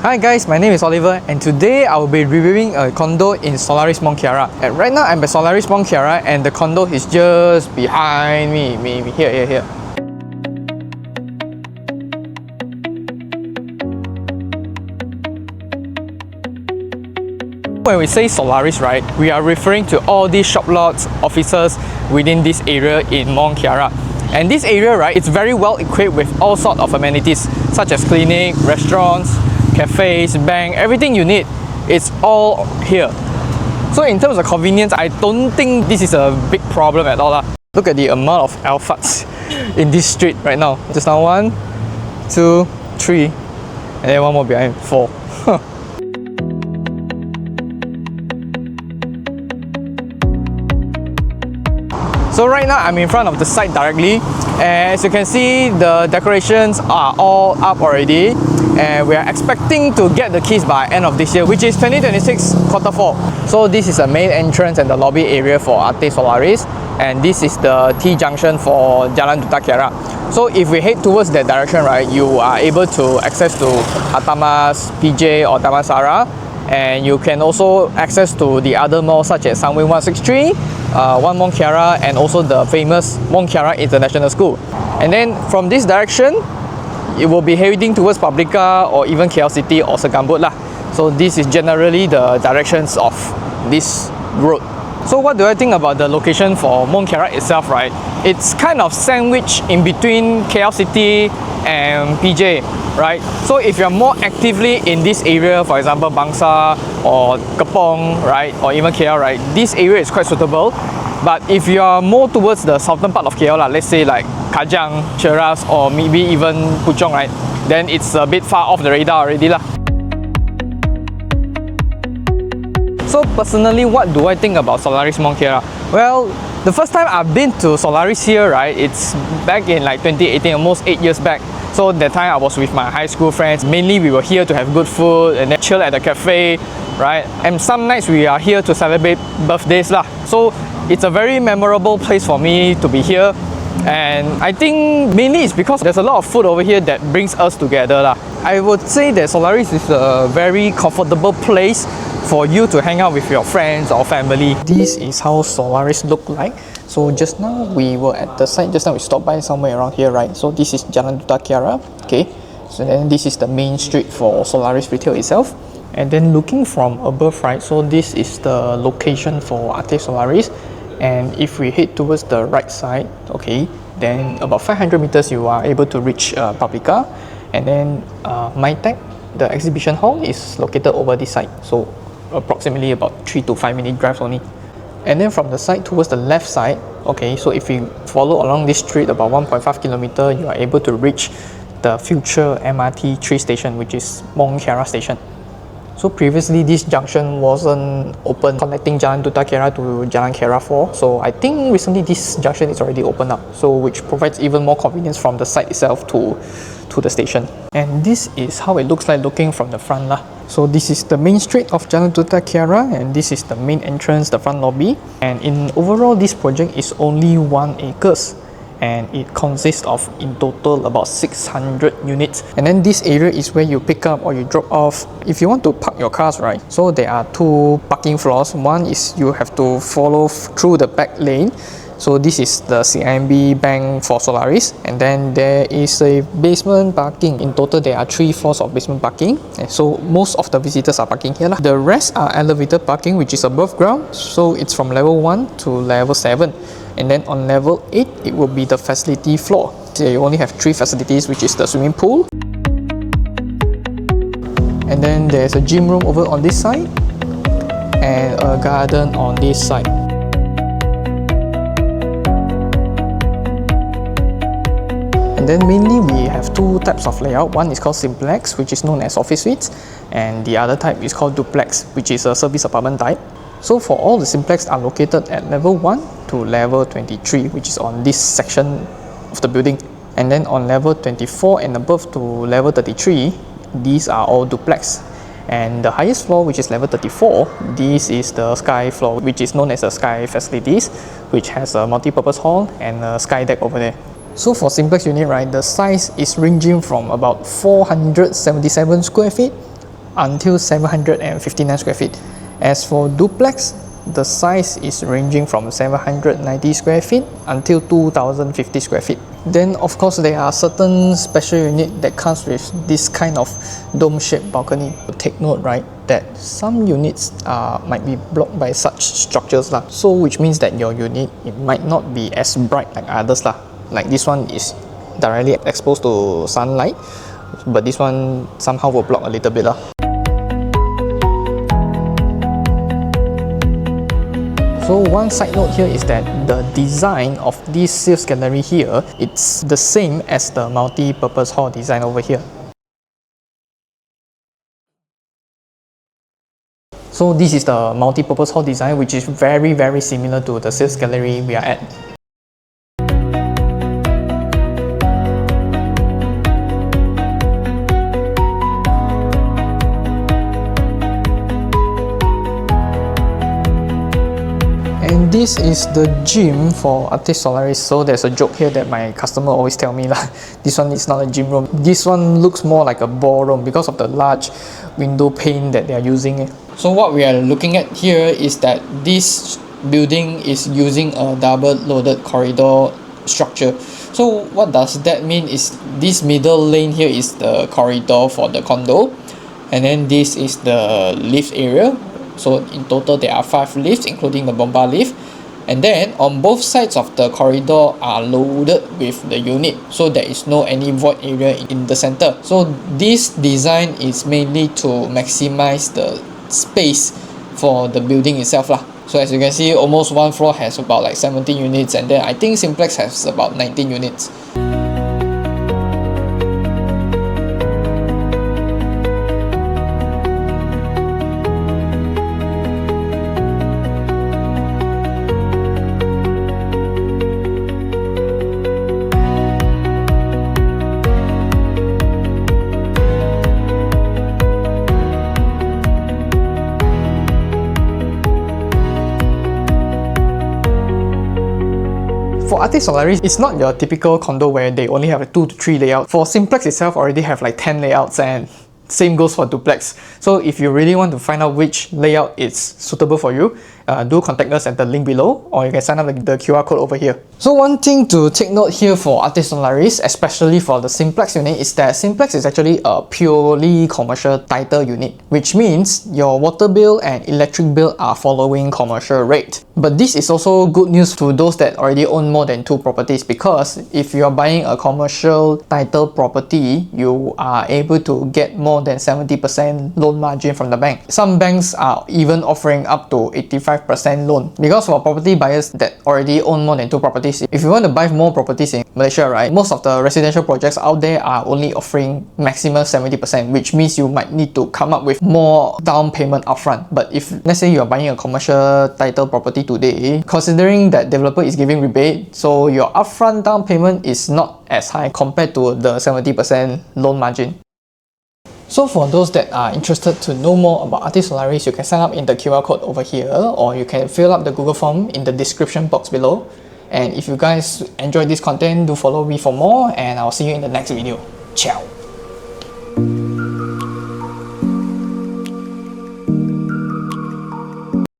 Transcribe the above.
Hi guys, my name is Oliver and today I will be reviewing a condo in Solaris Mont Kiara. And right now I'm at Solaris Mont Kiara and the condo is just behind me. Here. When we say Solaris, right, we are referring to all these shop lots, offices within this area in Mont Kiara. And this area, right, it's very well equipped with all sorts of amenities such as clinic, restaurants, cafes, bank, everything you need, it's all here. So in terms of convenience, I don't think this is a big problem at all. Look at the amount of alphas in this street right now. Just now 1, 2, 3, and then one more behind, 4. So right now I'm in front of the site directly, and as you can see the decorations are all up already, and we are expecting to get the keys by end of this year, which is 2026 Q4. So this is the main entrance and the lobby area for Arte Solaris, and this is the T junction for Jalan Duta Kiara. So if we head towards that direction, right, you are able to access to Atamas, PJ or Damansara, and you can also access to the other malls such as Sunway 163, One Mont Kiara, and also the famous Mont Kiara International School. And then from this direction, it will be heading towards Paprika or even KL City or Segambut lah. So this is generally the directions of this road. So what do I think about the location for Mont Kiara itself, right? It's kind of sandwiched in between KL City and PJ, right? So if you're more actively in this area, for example Bangsa or Kepong, right, or even KL, right, this area is quite suitable. But if you are more towards the southern part of KL, let's say like Kajang, Cheras, or maybe even Puchong, right, then it's a bit far off the radar already lah. So personally, what do I think about Solaris Mont Kiara? Well, the first time I've been to Solaris here, right, it's back in like 2018, almost 8 years back. So that time I was with my high school friends. Mainly we were here to have good food and then chill at the cafe, right? And some nights we are here to celebrate birthdays lah. So it's a very memorable place for me to be here. And I think mainly it's because there's a lot of food over here that brings us together lah. I would say that Solaris is a very comfortable place for you to hang out with your friends or family. This is how Solaris look like. So just now we were at the site, just now we stopped by somewhere around here, right? So this is Jalan Duta Kiara, okay? So then this is the main street for Solaris retail itself. And then looking from above, right, so this is the location for Arte Solaris. And if we head towards the right side, okay, then about 500 meters you are able to reach Paprika. And then MyTech, the exhibition hall, is located over this side. So approximately about 3 to 5 minute drive only. And then from the side towards the left side, okay, so if you follow along this street about 1.5 kilometer, you are able to reach the future MRT 3 station, which is Mont Kiara station. So previously this junction wasn't open, connecting Jalan Duta Kiara to Jalan Kiara 4. So I think recently this junction is already opened up, so which provides even more convenience from the site itself to the station. And this is how it looks like looking from the front lah. So this is the main street of Jalan Duta Kiara, and this is the main entrance, the front lobby. And in overall, this project is only 1 acres. And it consists of in total about 600 units. And then this area is where you pick up or you drop off if you want to park your cars, right? So there are 2 parking floors. One is you have to follow through the back lane. So this is the CIMB bank for Solaris, and then there is a basement parking. In total there are 3 floors of basement parking, and so most of the visitors are parking here lah. The rest are elevated parking, which is above ground, so it's from level 1 to level 7. And then on level 8 it will be the facility floor. So you only have 3 facilities, which is the swimming pool, and then there's a gym room over on this side and a garden on this side. And then mainly we have 2 types of layout. One is called simplex, which is known as office suites, and the other type is called duplex, which is a service apartment type. So for all the simplex are located at level 1 to level 23, which is on this section of the building. And then on level 24 and above to level 33, these are all duplex. And the highest floor, which is level 34, this is the sky floor, which is known as the sky facilities, which has a multi-purpose hall and a sky deck over there. So for simplex unit, right, the size is ranging from about 477 square feet until 759 square feet. As for duplex, the size is ranging from 790 square feet until 2050 square feet. Then of course there are certain special unit that comes with this kind of dome-shaped balcony. Take note, right, that some units might be blocked by such structures lah. So which means that your unit, it might not be as bright like others lah. Like this one is directly exposed to sunlight, but this one somehow will block a little bit lah. So one side note here is that the design of this sales gallery here, it's the same as the multi-purpose hall design over here. So this is the multi-purpose hall design, which is very similar to the sales gallery we are at. And this is the gym for Arte Solaris. So there's a joke here that my customer always tell me lah. This one is not a gym room. This one looks more like a ballroom because of the large window pane that they are using. So what we are looking at here is that this building is using a double loaded corridor structure. So what does that mean is this middle lane here is the corridor for the condo, and then this is the lift area. So in total there are 5 lifts including the bomba lift, and then on both sides of the corridor are loaded with the unit, so there is no any void area in the center. So this design is mainly to maximize the space for the building itself lah. So as you can see, almost one floor has about like 17 units, and then I think Simplex has about 19 units. For Arte Solaris, it's not your typical condo where they only have a 2 to 3 layout. For Simplex itself already have like 10 layouts, and same goes for duplex. So if you really want to find out which layout is suitable for you, do contact us at the link below, or you can sign up the QR code over here. So one thing to take note here for Arte Solaris, especially for the Simplex unit, is that Simplex is actually a purely commercial title unit, which means your water bill and electric bill are following commercial rate. But this is also good news to those that already own more than 2 properties, because if you are buying a commercial title property, you are able to get more than 70% loan margin from the bank. Some banks are even offering up to 85% loan. Because for property buyers that already own more than 2 properties, if you want to buy more properties in Malaysia, right, most of the residential projects out there are only offering maximum 70%, which means you might need to come up with more down payment upfront. But if let's say you are buying a commercial title property today, considering that developer is giving rebate, so your upfront down payment is not as high compared to the 70% loan margin. So for those that are interested to know more about Arte Solaris, you can sign up in the QR code over here, or you can fill up the Google form in the description box below. And if you guys enjoyed this content, do follow me for more, and I'll see you in the next video. Ciao!